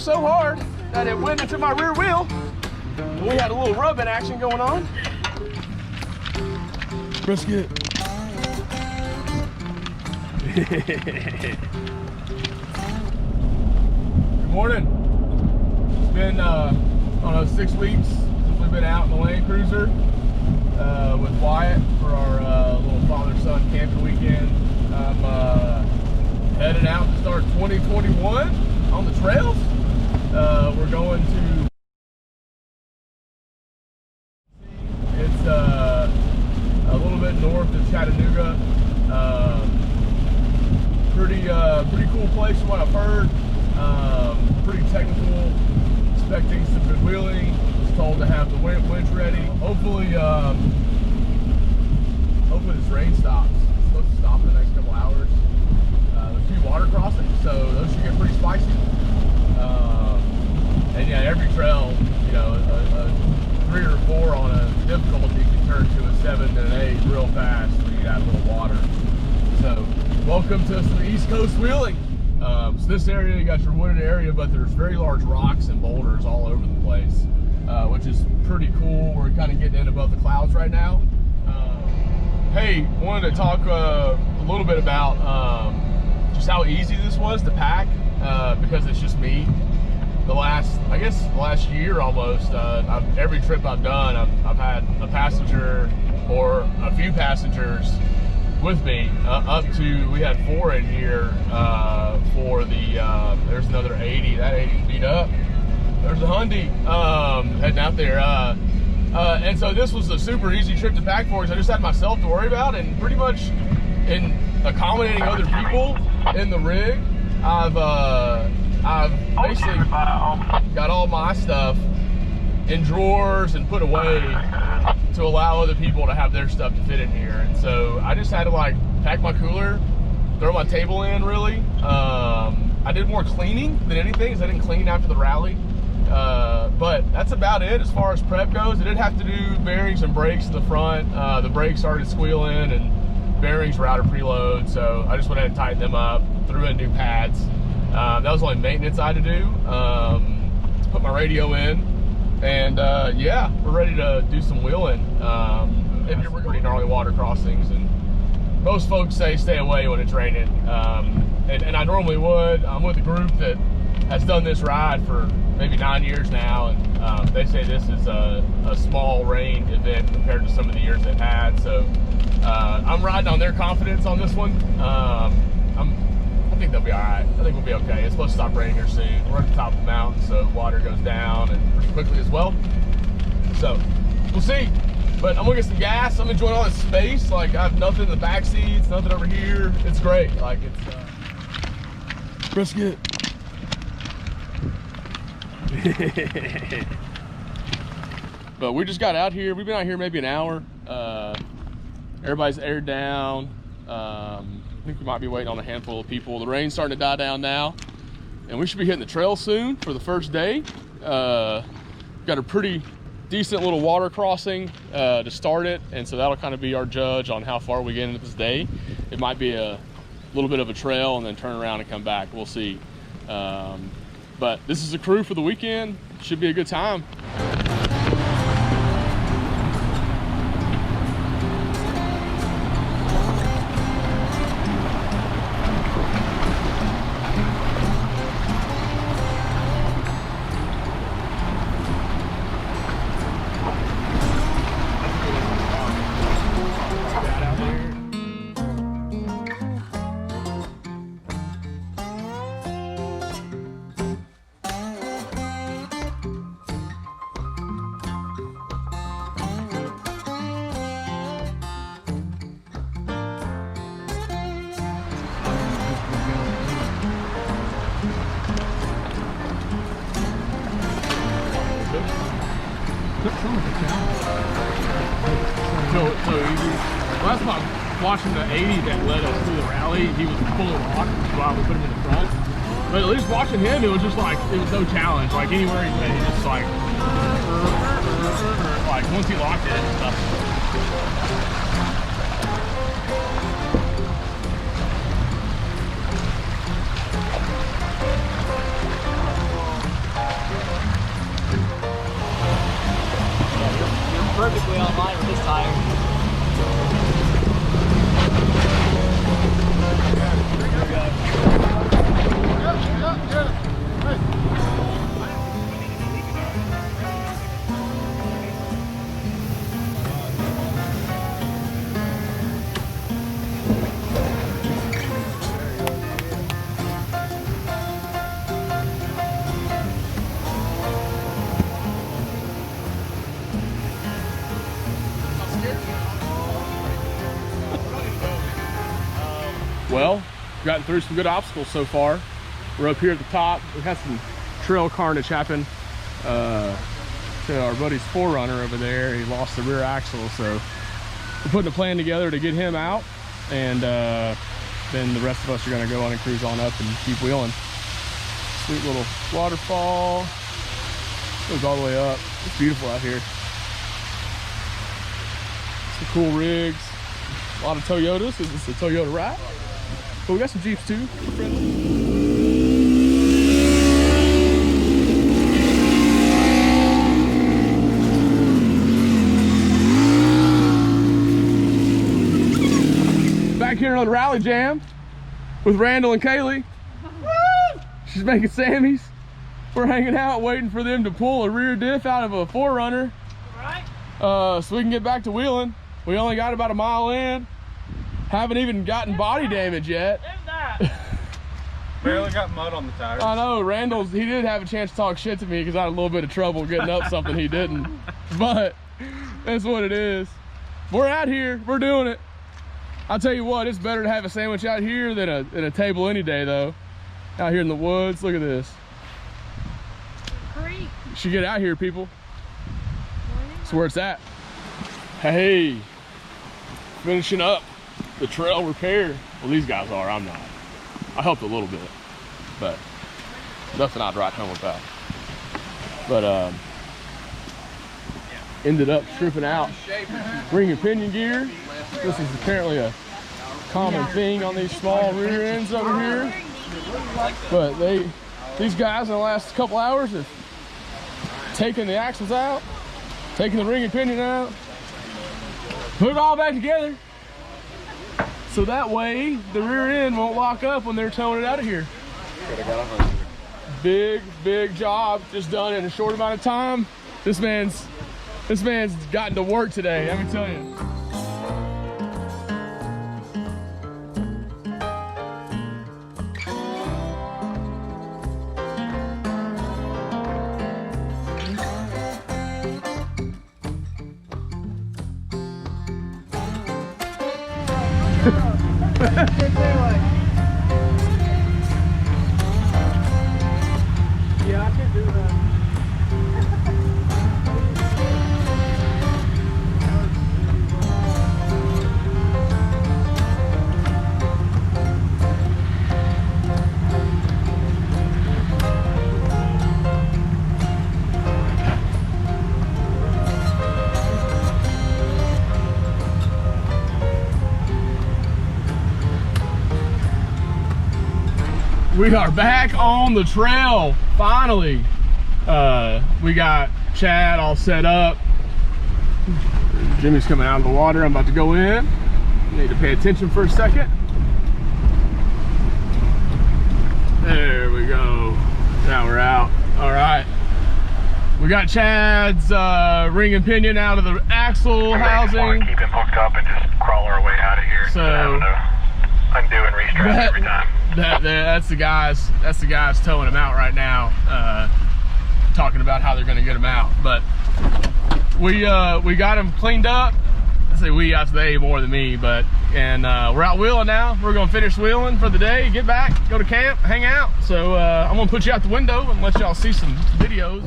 worked so hard that it went into my rear wheel. We had a little rubbing action going on. Brisket. Good morning. It's been, I don't know, 6 weeks since we've been out in the Land Cruiser with Wyatt for our little father-son camping weekend. I'm heading out to start 2021 on the trails. We're going to, it's a little bit north of Chattanooga. Pretty cool place from what I've heard. Pretty technical, expecting some good wheeling. Was told to have the winch ready. Hopefully this rain stops. It's supposed to stop in the next couple hours. There's a few water crossings, so those should get pretty spicy. And yeah, every trail, you know, a 3 or 4 on a difficulty can turn to a 7 and an 8 real fast when you have a little water. So, welcome to some East Coast wheeling. So this area, you got your wooded area, but there's very large rocks and boulders all over the place, which is pretty cool. We're kind of getting in above the clouds right now. Hey, wanted to talk a little bit about just how easy this was to pack, because it's just me. The last year almost, every trip I've done, I've had a passenger or a few passengers with me, up to, we had 4 in here for the, there's another 80, that 80's beat up. There's a Hyundai heading out there. And so this was a super easy trip to pack for us. I just had myself to worry about, and pretty much in accommodating other people in the rig, I've basically got all my stuff in drawers and put away to allow other people to have their stuff to fit in here. And so I just had to like pack my cooler, throw my table in really. I did more cleaning than anything, because I didn't clean after the rally. But that's about it as far as prep goes. I did have to do bearings and brakes in the front. The brakes started squealing and bearings were out of preload. So I just went ahead and tightened them up, threw in new pads. That was the only maintenance I had to do. Put my radio in, and yeah, we're ready to do some wheeling. If you're pretty gnarly water crossings, and most folks say stay away when it's raining. And I normally would. I'm with a group that has done this ride for maybe 9 years now, and they say this is a small rain event compared to some of the years they've had. So I'm riding on their confidence on this one. I think they'll be all right. I think we'll be okay. It's supposed to stop raining here soon. We're at the top of the mountain, so water goes down and pretty quickly as well. So we'll see. But I'm gonna get some gas. I'm enjoying all this space. Like, I have nothing in the back seats, nothing over here. It's great. Like, it's Brisket. But we just got out here. We've been out here maybe an hour. Everybody's aired down. I think we might be waiting on a handful of people. The rain's starting to die down now, and we should be hitting the trail soon for the first day. Got a pretty decent little water crossing to start it, and so that'll kind of be our judge on how far we get into this day. It might be a little bit of a trail and then turn around and come back. We'll see. But this is the crew for the weekend. Should be a good time. So easy. Well, that's why watching the 80 that led us through the rally. He was full of rock, while we put him in the front. But at least watching him, it was just like, it was no challenge. Like, anywhere he went, he just like once he locked it, stuff. perfectly on line with this tire. Well, gotten through some good obstacles so far. We're up here at the top. We had some trail carnage happen to our buddy's 4Runner over there. He lost the rear axle, so we're putting a plan together to get him out, and then the rest of us are going to go on and cruise on up and keep wheeling. Sweet little waterfall. Goes all the way up. It's beautiful out here. Some cool rigs. A lot of Toyotas. Is this a Toyota ride? But we got some Jeeps too. Back here on the Rally Jam with Randall and Kaylee. She's making Sammys. We're hanging out waiting for them to pull a rear diff out of a 4Runner. Right. So we can get back to wheeling. We only got about a mile in. Haven't even gotten body damage yet. Barely got mud on the tires. I know, he did have a chance to talk shit to me because I had a little bit of trouble getting up something he didn't. But that's what it is. We're out here, we're doing it. I'll tell you what, it's better to have a sandwich out here than a table any day though. Out here in the woods, look at this. Creek. You should get out here, people. That's where it's at. Hey, finishing up the trail repair. Well, these guys are, I'm not. I helped a little bit, but nothing I'd write home about. But ended up stripping out ring and pinion gear. This is apparently a common thing on these small rear ends over here. But these guys in the last couple hours have taken the axles out, taken the ring and pinion out, put it all back together. So that way the rear end won't lock up when they're towing it out of here. Big job just done in a short amount of time. This man's gotten to work today, let me tell you. Yeah, I can do that. We are back on the trail, finally. We got Chad all set up. Jimmy's coming out of the water. I'm about to go in. Need to pay attention for a second. There we go. Now we're out. All right. We got Chad's ring and pinion out of the axle housing. Keep him hooked up and just crawl our way out of here. So having to undo and restrap every time. That's the guys towing him out right now, talking about how they're going to get him out. But we got him cleaned up. I say we, that's they more than me, but we're out wheeling now. We're going to finish wheeling for the day, get back, go to camp, hang out. So I'm going to put you out the window and let y'all see some videos.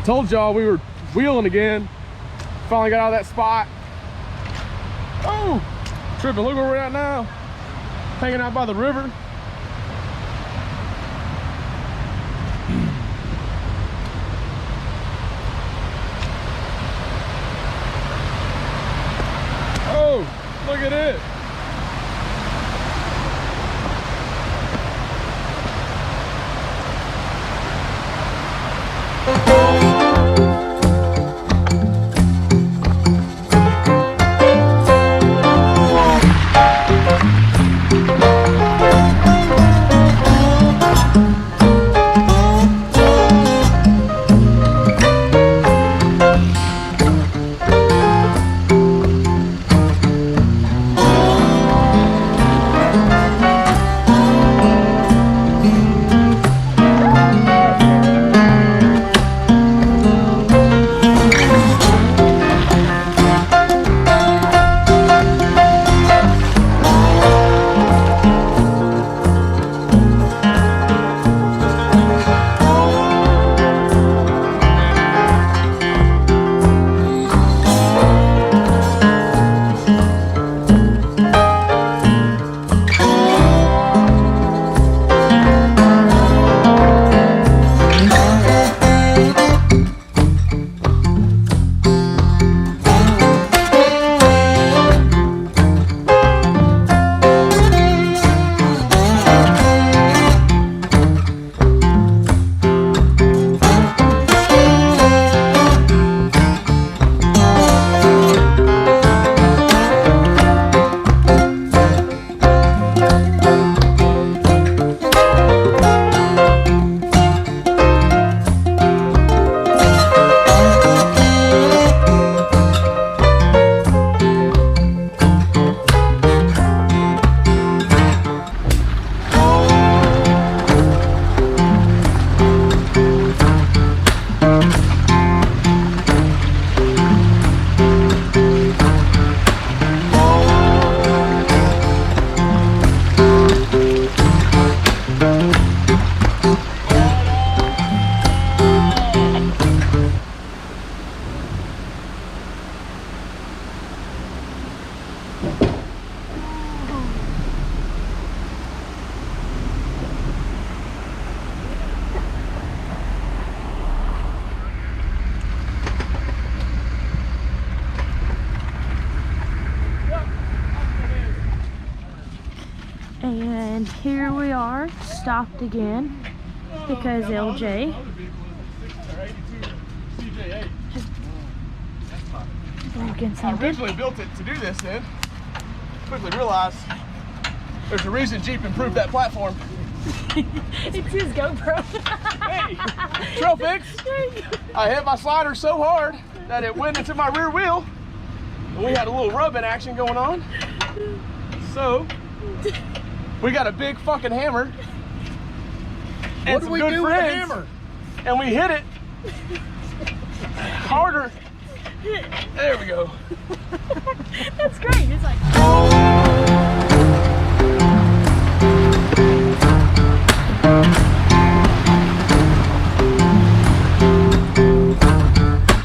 Told y'all we were wheeling again. Finally got out of that spot. Oh, tripping. Look where we're at now. Hanging out by the river. Oh, look at it. And here we are, stopped again because LJ broken I something. originally built it to do this then. Quickly realized there's a reason Jeep improved that platform. It's his GoPro. Hey, trail fix. I hit my slider so hard that it went into my rear wheel. And we had a little rubbing action going on. So, we got a big fucking hammer. And What do some we good do with the friends, hammer? and we hit it harder. There we go. That's great. It's like.